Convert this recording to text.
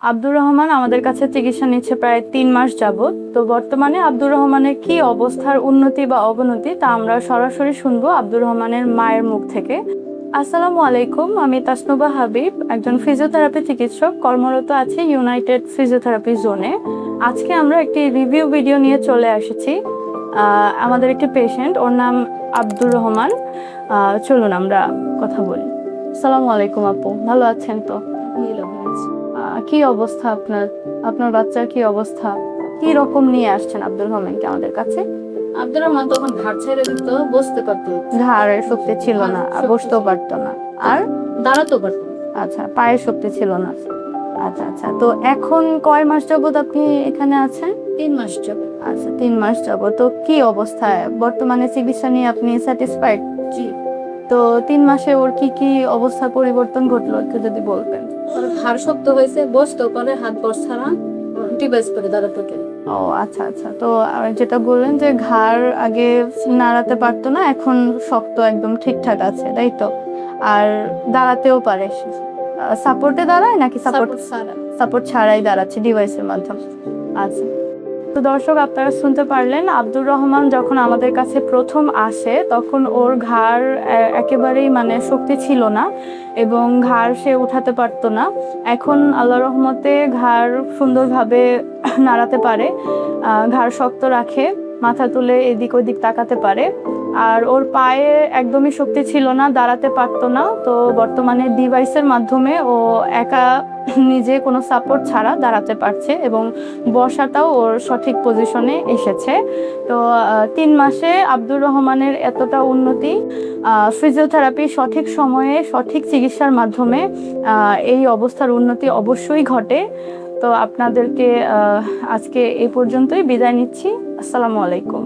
আব্দুর রহমান আমাদের কাছে চিকিৎসা নিচ্ছে প্রায় 3 মাস যাবত। তো বর্তমানে আব্দুর রহমানের কি অবস্থার উন্নতি বা অবনতি তা আমরা সরাসরি শুনবো আব্দুর রহমানের মায়ের মুখ থেকে। আসসালামু আলাইকুম, আমি তাসনুবা হাবিব, একজন ফিজিওথেরাপি চিকিৎসক, কর্মরত আছি ইউনাইটেড ফিজিওথেরাপি জোনে। আজকে আমরা একটি রিভিউ ভিডিও নিয়ে চলে এসেছি। আমাদের একটি পেশেন্ট, ওর নাম আব্দুর রহমান। চলুন আমরা কথা বলি। আসসালামু আলাইকুম আপু, ভালো আছেন তো? কি অবস্থা আপনার? আপনার বাচ্চার কি অবস্থা? কি রকম নিয়ে আসছেন আব্দুর রহমানকে আমাদের কাছে? আব্দুর রহমান তখন ঘাড় ছেড়ে দিত, বসতে পারতো না। ঘাড়ের শক্তি ছিল না, আর বসতেও পারতো না, আর দাঁড়াতেও পারতো না। আচ্ছা, পায়ের শক্তি ছিল না। আচ্ছা আচ্ছা, তো এখন কয় মাস যাবত আপনি এখানে আছেন? 3 মাস যাবে। আচ্ছা, 3 মাস যাবত। তো কি অবস্থায় বর্তমানে চিকিৎসা নিয়ে আপনি স্যাটিসফাইড? জি। তো 3 মাসে ওর কি কি অবস্থা পরিবর্তন ঘটলো একটু যদি বলতেন। ওর ঘাড় শক্ত হয়েছে, বসতেও পারে, হাত বস ছাড়া ডিভাইস করে দাঁড়াতে পারে। ও আচ্ছা আচ্ছা, তো যেটা বললেন যে ঘাড় আগে নাড়াতে পারতো না, এখন শক্ত একদম ঠিকঠাক আছে, তাই তো? আর দাঁড়াতেও পারে। সাপোর্টে দাঁড়ায় নাকি সাপোর্ট ছাড়াই দাঁড়াচ্ছে ডিভাইসের মাধ্যমে? আচ্ছা, তো দর্শক আপনারা শুনতে পারলেন, আব্দুর রহমান যখন আমাদের কাছে প্রথম আসে তখন ওর ঘাড় একেবারেই মানে শক্তি ছিল না এবং ঘাড় সে উঠাতে পারতো না। এখন আল্লাহর রহমতে ঘাড় সুন্দরভাবে নাড়াতে পারে, ঘাড় শক্ত রাখে, মাথা তুলে এদিক ওদিক তাকাতে পারে। আর ওর পায়ে একদমই শক্তি ছিল না, দাঁড়াতে পারতো না। তো বর্তমানে ডিভাইসের মাধ্যমে ও একা নিজে কোনো সাপোর্ট ছাড়া দাঁড়াতে পারছে এবং বসাটাও ওর সঠিক পজিশনে এসেছে। তো 3 মাসে আব্দুর রহমানের এতটা উন্নতি, ফিজিওথেরাপি সঠিক সময়ে সঠিক চিকিৎসার মাধ্যমে এই অবস্থার উন্নতি অবশ্যই ঘটে। তো আপনাদেরকে আজকে এই পর্যন্তই বিদায় নিচ্ছি। আসসালামু আলাইকুম।